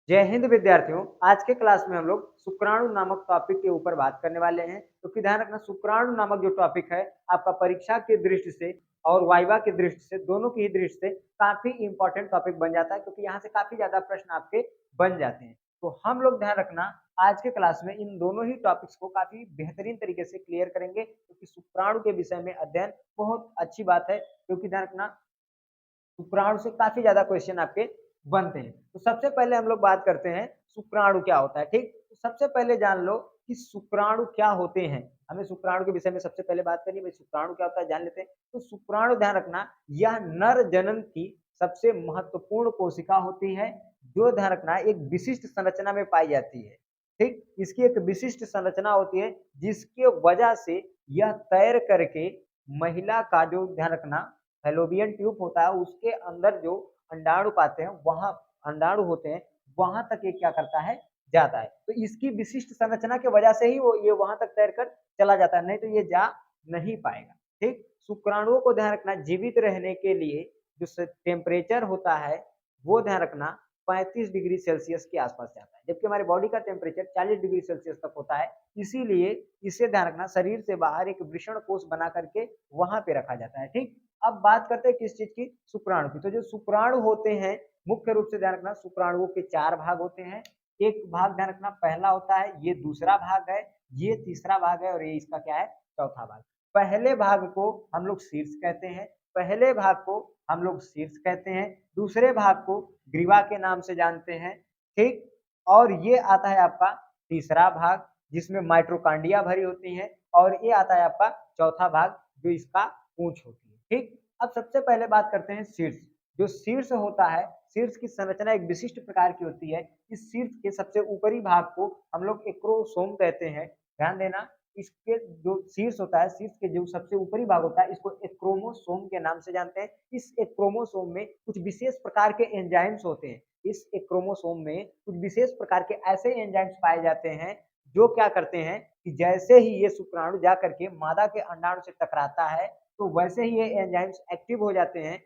जय हिंद विद्यार्थियों। आज के क्लास में हम लोग शुक्राणु नामक टॉपिक के ऊपर बात करने वाले हैं। तो ध्यान रखना, शुक्राणु नामक जो टॉपिक है आपका परीक्षा की दृष्टि से और वाइवा की दृष्टि से, दोनों की ही दृष्टि से काफी इंपॉर्टेंट टॉपिक बन जाता है, क्योंकि यहाँ से काफी ज्यादा प्रश्न आपके बन जाते हैं। तो हम लोग ध्यान रखना, आज के क्लास में इन दोनों ही टॉपिक्स को काफी बेहतरीन तरीके से क्लियर करेंगे, क्योंकि शुक्राणु के विषय में अध्ययन बहुत अच्छी बात है। क्योंकि ध्यान रखना, शुक्राणु से काफी ज्यादा क्वेश्चन आपके बनते हैं। तो सबसे पहले हम लोग बात करते हैं शुक्राणु क्या होता है। ठीक, तो सबसे पहले जान लो कि शुक्राणु क्या होते हैं। हमें शुक्राणु के विषय में सबसे पहले बात करनी है, शुक्राणु क्या होता है जान लेते हैं। तो शुक्राणु, ध्यान रखना, यह नर जनन की सबसे महत्वपूर्ण कोशिका होती है, जो ध्यान रखना एक विशिष्ट संरचना में पाई जाती है। ठीक, इसकी एक विशिष्ट संरचना होती है, जिसके वजह से यह तैर करके महिला का जो, ध्यान रखना, फैलोपियन ट्यूब होता है, उसके अंदर जो अंडाणु पाते हैं, वहां अंडाणु होते हैं, वहां तक ये क्या करता है, जाता है। तो इसकी विशिष्ट संरचना की वजह से ही वो ये वहां तक तैरकर चला जाता है, नहीं तो ये जा नहीं पाएगा। ठीक, शुक्राणुओं को ध्यान रखना, जीवित रहने के लिए जो टेम्परेचर होता है वो ध्यान रखना 35 डिग्री सेल्सियस के आसपास जाता है, जबकि हमारे बॉडी का टेम्परेचर 40 डिग्री सेल्सियस तक होता है। इसीलिए इसे ध्यान रखना, शरीर से बाहर एक वृषण कोष बना करके वहां पे रखा जाता है। ठीक, अब बात करते हैं किस चीज की, शुक्राणु की। तो जो शुक्राणु होते हैं, मुख्य रूप से ध्यान रखना, शुक्राणुओं के 4 भाग होते हैं। एक भाग ध्यान रखना पहला होता है, ये दूसरा भाग है, ये तीसरा भाग है, और ये इसका क्या है, चौथा भाग। पहले भाग को हम लोग शीर्ष कहते हैं, पहले भाग को हम लोग शीर्ष कहते हैं, दूसरे भाग को ग्रीवा के नाम से जानते हैं। ठीक, और ये आता है आपका तीसरा भाग, जिसमें माइट्रोकांडिया भरी होती है, और ये आता है आपका चौथा भाग, जो इसका पूंछ होती है। ठीक, अब सबसे पहले बात करते हैं शीर्ष। जो शीर्ष होता है, शीर्ष की संरचना एक विशिष्ट प्रकार की होती है। इस शीर्ष के सबसे ऊपरी भाग को हम लोग एक्रोसोम कहते हैं। ध्यान देना, इसके जो शीर्ष होता है, शीर्ष के जो सबसे ऊपरी भाग होता है, इसको एक क्रोमोसोम के नाम से जानते हैं। इस एक क्रोमोसोम में कुछ विशेष प्रकार के एंजाइम्स होते हैं। इस एक क्रोमोसोम में कुछ विशेष प्रकार के ऐसे एंजाइम्स पाए जाते हैं, जो क्या करते हैं कि जैसे ही ये शुक्राणु जा करके मादा के अंडाणु से टकराता है, तो वैसे ही ये एंजाइम्स एक्टिव हो जाते हैं,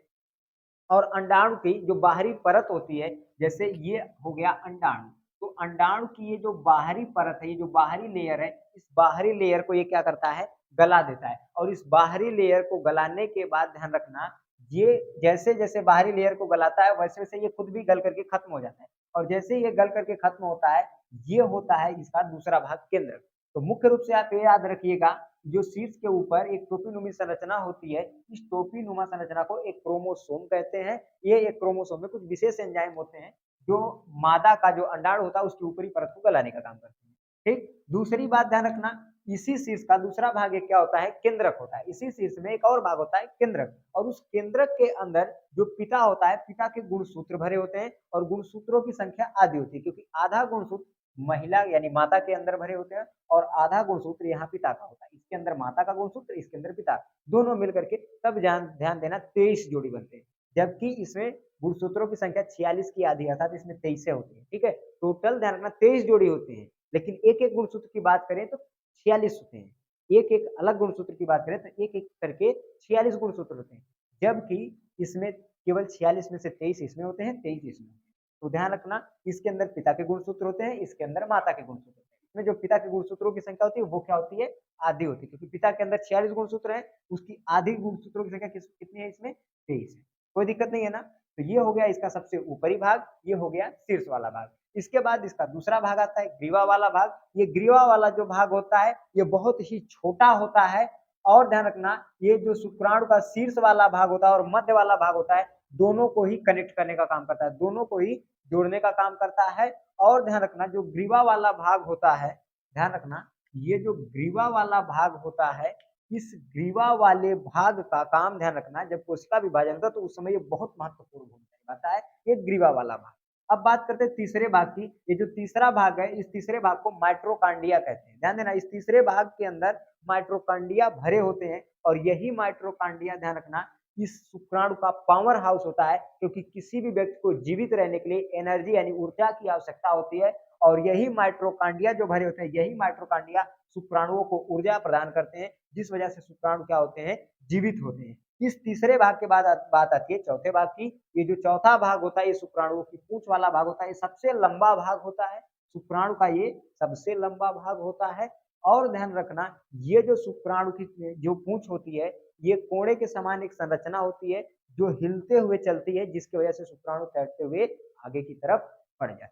और अंडाणु की जो बाहरी परत होती है, जैसे ये हो गया अंडाणु, तो अंडाणु की ये जो बाहरी परत है, ये जो बाहरी लेयर है, इस बाहरी लेयर को ये क्या करता है, गला देता है। और इस बाहरी लेयर को गलाने के बाद ध्यान रखना, ये जैसे जैसे बाहरी लेयर को गलाता है, वैसे वैसे ये खुद भी गल करके खत्म हो जाता है। और जैसे ये गल करके खत्म होता है, ये होता है इसका दूसरा भाग, केंद्र। तो मुख्य रूप से आप ये याद रखिएगा, जो शीर्ष के ऊपर एक टोपीनुमा संरचना होती है, इस टोपीनुमा संरचना को एक क्रोमोसोम कहते हैं। ये एक क्रोमोसोम में कुछ विशेष एंजाइम होते हैं, जो मादा का जो अंडाणु होता है उसकी ऊपरी परत को गलाने का काम करते हैं। ठीक, दूसरी बात ध्यान रखना, इसी शीर्ष का दूसरा भाग एक क्या होता है, केंद्रक होता है। इसी शीर्ष में एक और भाग होता है, केंद्रक, और उस केंद्रक के अंदर जो पिता होता है, पिता के गुणसूत्र भरे होते हैं, और गुणसूत्रों की संख्या आधी होती है, क्योंकि आधा गुणसूत्र महिला यानी माता के अंदर भरे होते हैं, और आधा गुणसूत्र यहाँ पिता का होता है। इसके अंदर माता का गुणसूत्र, इसके अंदर पिता, दोनों मिलकर के तब ध्यान देना 23 जोड़ी बनते हैं। जबकि इसमें गुणसूत्रों की संख्या 46 की आधी, अर्थात इसमें 23 होती है। ठीक है, टोटल ध्यान रखना 23 जोड़ी होते हैं, लेकिन एक एक गुणसूत्र की बात करें तो 46 होते हैं। एक एक अलग गुणसूत्र की बात करें तो एक एक करके 46 गुणसूत्र होते हैं, जबकि इसमें केवल 46 में से 23 इसमें होते हैं, 23 इसमें होते हैं। तो ध्यान रखना, इसके अंदर पिता के गुणसूत्र होते हैं, इसके अंदर माता के गुणसूत्र होते हैं। इसमें जो पिता के गुणसूत्रों की संख्या होती है वो क्या होती है, आधी होती है, क्योंकि पिता के अंदर 46 गुणसूत्र है, उसकी आधी गुणसूत्रों की संख्या कितनी है, इसमें 23 है। कोई दिक्कत नहीं है ना। तो ये हो गया इसका सबसे ऊपरी भाग, ये हो गया शीर्ष वाला भाग। इसके बाद इसका दूसरा भाग आता है, ग्रीवा वाला भाग। ये ग्रीवा वाला जो भाग होता है, ये बहुत ही छोटा होता है, और ध्यान रखना, ये जो शुक्राणु का शीर्ष वाला भाग होता है और मध्य वाला भाग होता है, दोनों को ही कनेक्ट करने का काम करता है, दोनों को ही जोड़ने का काम करता है। और ध्यान रखना, जो ग्रीवा वाला भाग होता है, ध्यान रखना, ये जो ग्रीवा वाला भाग होता है, इस ग्रीवा वाले भाग का काम ध्यान रखना, जब कोशिका विभाजन होता है तो उस समय ये बहुत महत्वपूर्ण भूमिका निभाता है, ये ग्रीवा वाला भाग। अब बात करते हैं तीसरे भाग की। ये जो तीसरा भाग है, इस तीसरे भाग को माइट्रोकांडिया कहते हैं। ध्यान देना, इस तीसरे भाग के अंदर माइट्रोकांडिया भरे होते हैं, और यही माइट्रोकांडिया ध्यान रखना इस शुक्राणु का पावर हाउस होता है, क्योंकि किसी भी व्यक्ति को जीवित रहने के लिए एनर्जी यानी ऊर्जा की आवश्यकता होती है, और यही माइट्रोकांडिया जो भरे होते हैं, यही माइट्रोकांडिया शुक्राणुओं को ऊर्जा प्रदान करते हैं, जिस वजह से शुक्राणु क्या होते हैं, जीवित होते हैं। इस तीसरे भाग के बाद बात आती है चौथे भाग की। ये जो चौथा भाग होता है ये शुक्राणुओं की पूंछ वाला भाग होता है, ये सबसे लंबा भाग होता है। शुक्राणु का ये सबसे लंबा भाग होता है। और ध्यान रखना, ये जो शुक्राणु की जो पूंछ होती है, ये कोड़े के समान एक संरचना होती है जो हिलते हुए चलती है, जिसकी वजह से शुक्राणु तैरते हुए आगे की तरफ बढ़ जाते हैं।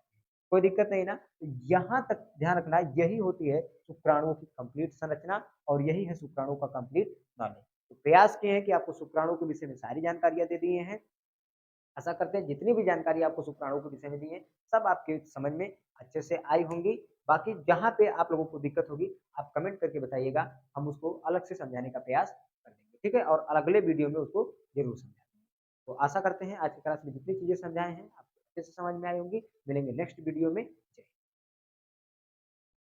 कोई दिक्कत नहीं ना? तो यहाँ तक ध्यान रखना, यही होती है शुक्राणुओं की कंप्लीट संरचना और यही है शुक्राणु का कंप्लीट नॉलेज। तो प्रयास किए हैं कि आपको शुक्राणु के विषय में सारी जानकारियां दे दिए हैं। आशा करते हैं जितनी भी जानकारी आपको शुक्राणु के विषय में दी है, सब आपके समझ में अच्छे से आई होंगी। बाकी जहाँ पे आप लोगों को दिक्कत होगी, आप कमेंट करके बताइएगा, हम उसको अलग से समझाने का प्रयास कर देंगे, ठीक है? और अगले वीडियो में उसको जरूर समझाएंगे। तो आशा करते हैं आज की क्लास में जितनी चीजें समझाए हैं आपको अच्छे से समझ में आई होंगी। मिलेंगे नेक्स्ट वीडियो में।